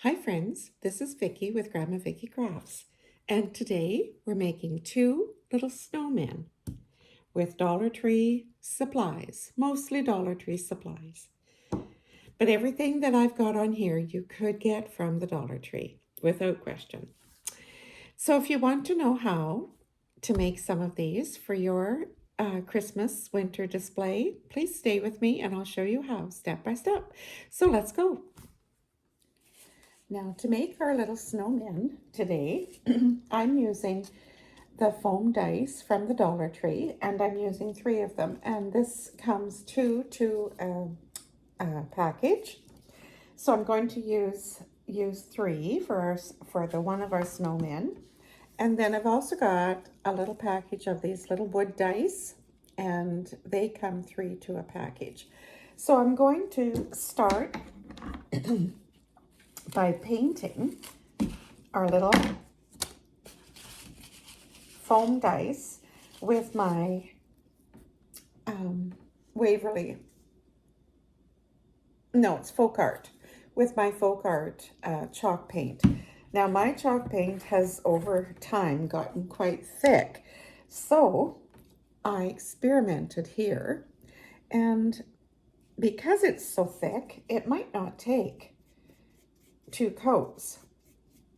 Hi friends, this is Vicky with Grandma Vicky Crafts, and today we're making two little snowmen with Dollar Tree supplies, mostly Dollar Tree supplies. But everything that I've got on here you could get from the Dollar Tree, without question. So if you want to know how to make some of these for your Christmas winter display, please stay with me and I'll show you how step by step. So let's go. Now to make our little snowmen today, I'm using the foam dice from the Dollar Tree and I'm using 3 of them, and this comes two to a package. So I'm going to use 3 for the one of our snowmen. And then I've also got a little package of these little wood dice, and they come 3 to a package. So I'm going to start by painting our little foam dice with my it's folk art, with my folk art chalk paint. Now my chalk paint has over time gotten quite thick, so I experimented here, and because it's so thick it might not take 2 coats,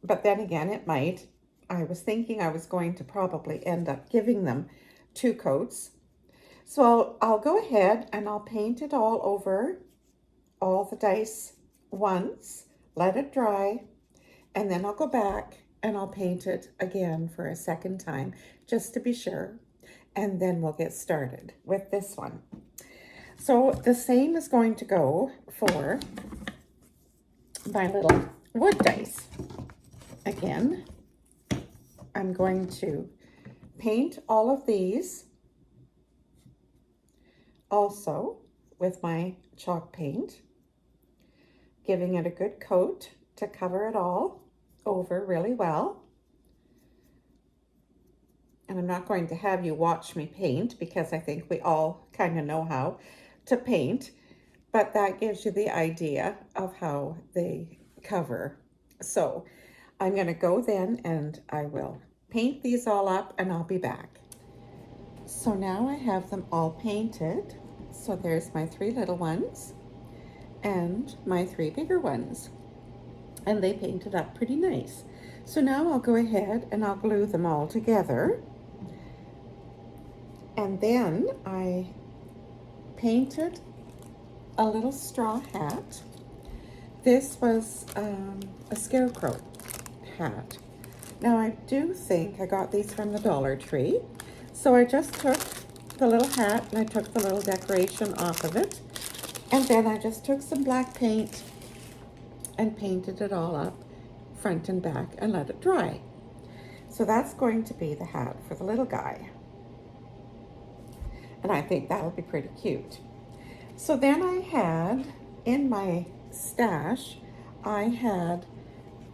but then again it might. I was thinking I was going to probably end up giving them 2 coats. So I'll go ahead and I'll paint it all over, all the dice once, let it dry, and then I'll go back and I'll paint it again for a second time just to be sure, and then we'll get started with this one. So the same is going to go for my little wood dice. Again, I'm going to paint all of these also with my chalk paint, giving it a good coat to cover it all over really well. And I'm not going to have you watch me paint because I think we all kind of know how to paint, but that gives you the idea of how they cover. So I'm going to go then and I will paint these all up and I'll be back. So now I have them all painted. So there's my 3 little ones and my 3 bigger ones, and they painted up pretty nice. So now I'll go ahead and I'll glue them all together, and then I painted a little straw hat. This was a Scarecrow hat. Now I do think I got these from the Dollar Tree. So I just took the little hat and I took the little decoration off of it, and then I just took some black paint and painted it all up front and back and let it dry. So that's going to be the hat for the little guy, and I think that'll be pretty cute. So then I had in my stash, I had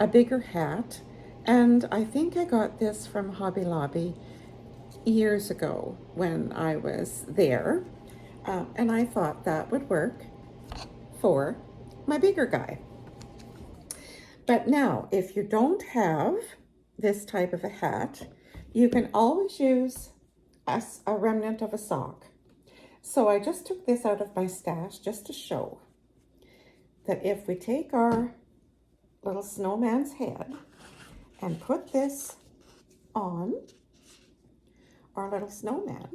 a bigger hat, and I think I got this from Hobby Lobby years ago when I was there, and I thought that would work for my bigger guy. But now, if you don't have this type of a hat, you can always use a remnant of a sock. So I just took this out of my stash just to show that if we take our little snowman's head and put this on our little snowman,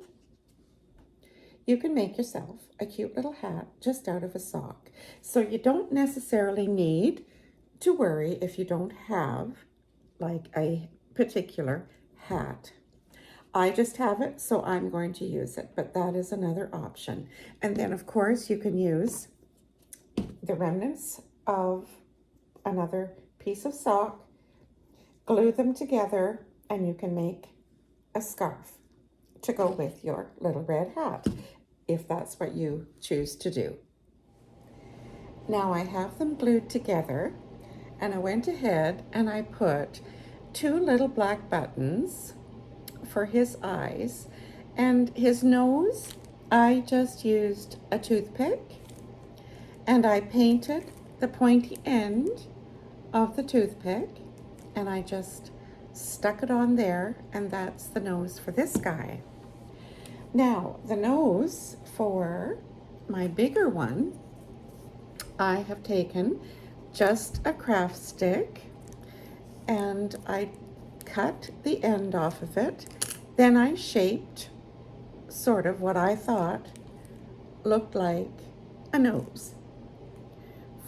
you can make yourself a cute little hat just out of a sock. So you don't necessarily need to worry if you don't have like a particular hat. I just have it, so I'm going to use it, but that is another option. And then of course you can use the remnants of another piece of sock, glue them together, and you can make a scarf to go with your little red hat, if that's what you choose to do. Now I have them glued together, and I went ahead and I put 2 little black buttons for his eyes, and his nose I just used a toothpick and I painted the pointy end of the toothpick and I just stuck it on there, and that's the nose for this guy. Now, the nose for my bigger one, I have taken just a craft stick and I cut the end off of it. Then I shaped sort of what I thought looked like a nose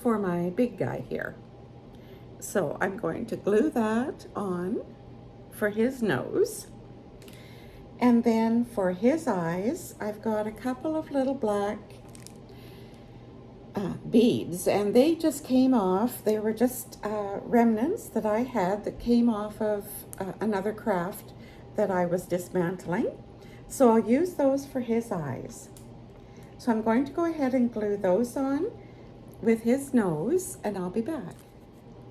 for my big guy here. So I'm going to glue that on for his nose. And then for his eyes, I've got a couple of little black beads, and they just came off. They were just remnants that I had that came off of another craft that I was dismantling. So I'll use those for his eyes. So I'm going to go ahead and glue those on with his nose, and I'll be back.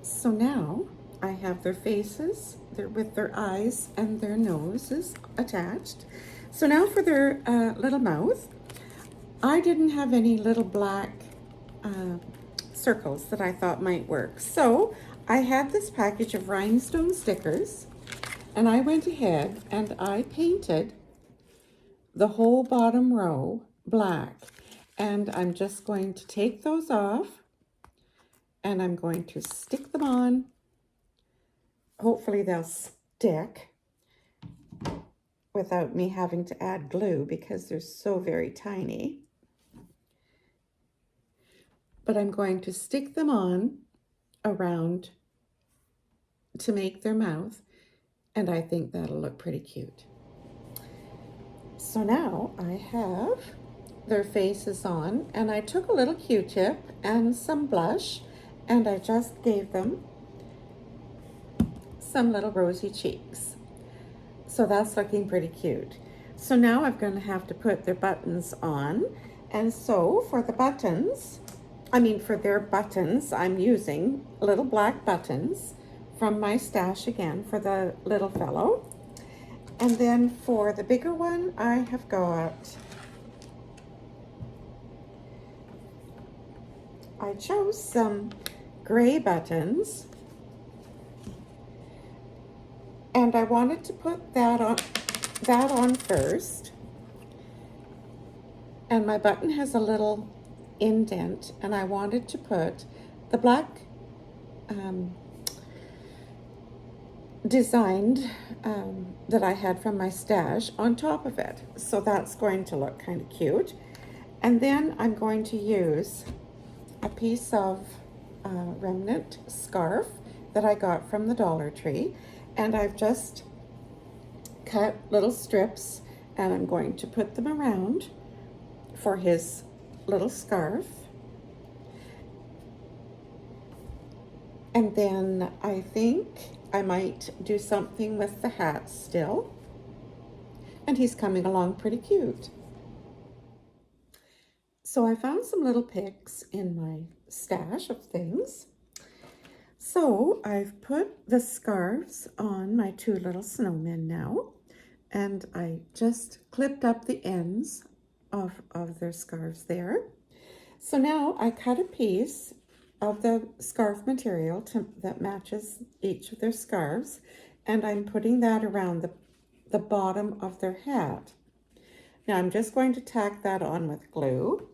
So now I have their faces with their eyes and their noses attached. So now for their little mouth, I didn't have any little black circles that I thought might work. So I had this package of rhinestone stickers, and I went ahead and I painted the whole bottom row black. And I'm just going to take those off and I'm going to stick them on. Hopefully they'll stick without me having to add glue because they're so very tiny. But I'm going to stick them on around to make their mouth, and I think that'll look pretty cute. So now I have their faces on, and I took a little Q-tip and some blush, and I just gave them some little rosy cheeks. So that's looking pretty cute. So now I'm going to have to put their buttons on, and so for the buttons, for their buttons, I'm using little black buttons from my stash again for the little fellow. And then for the bigger one, I have got, I chose some gray buttons, and I wanted to put that on first. And my button has a little indent, and I wanted to put the black designed that I had from my stash on top of it. So that's going to look kind of cute. And then I'm going to use a piece of remnant scarf that I got from the Dollar Tree, and I've just cut little strips, and I'm going to put them around for his little scarf. And then I think I might do something with the hat still. And he's coming along pretty cute. So I found some little picks in my stash of things. So I've put the scarves on my two little snowmen now. And I just clipped up the ends of their scarves there. So now I cut a piece of the scarf material that matches each of their scarves, and I'm putting that around the bottom of their hat. Now I'm just going to tack that on with glue.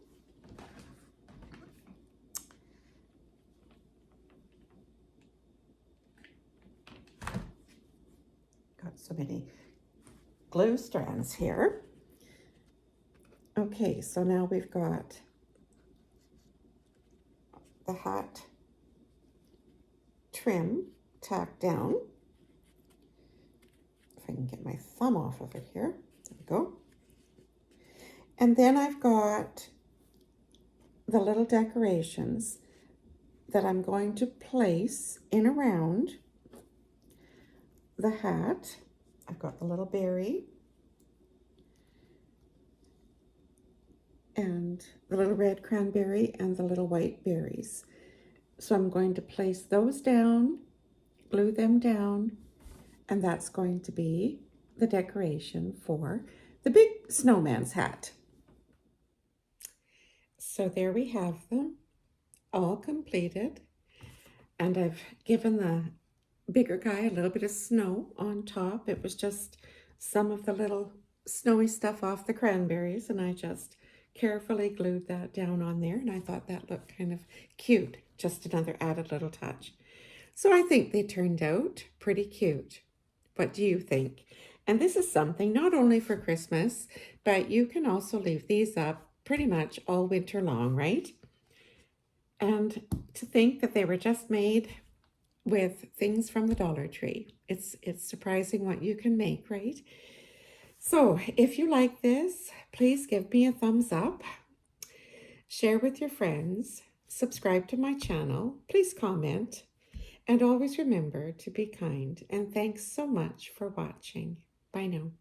Got so many glue strands here. Okay, so now we've got the hat trim tacked down. If I can get my thumb off of it here. There we go. And then I've got the little decorations that I'm going to place in around the hat. I've got the little berry and the little red cranberry and the little white berries. So I'm going to place those down, glue them down, and that's going to be the decoration for the big snowman's hat. So there we have them, all completed. And I've given the bigger guy a little bit of snow on top. It was just some of the little snowy stuff off the cranberries, and I just carefully glued that down on there, and I thought that looked kind of cute, just another added little touch. So I think they turned out pretty cute. What do you think? And this is something not only for Christmas, but you can also leave these up pretty much all winter long, right? And to think that they were just made with things from the Dollar Tree. It's surprising what you can make, right? So if you like this, please give me a thumbs up, share with your friends, subscribe to my channel, please comment, and always remember to be kind. And thanks so much for watching. Bye now.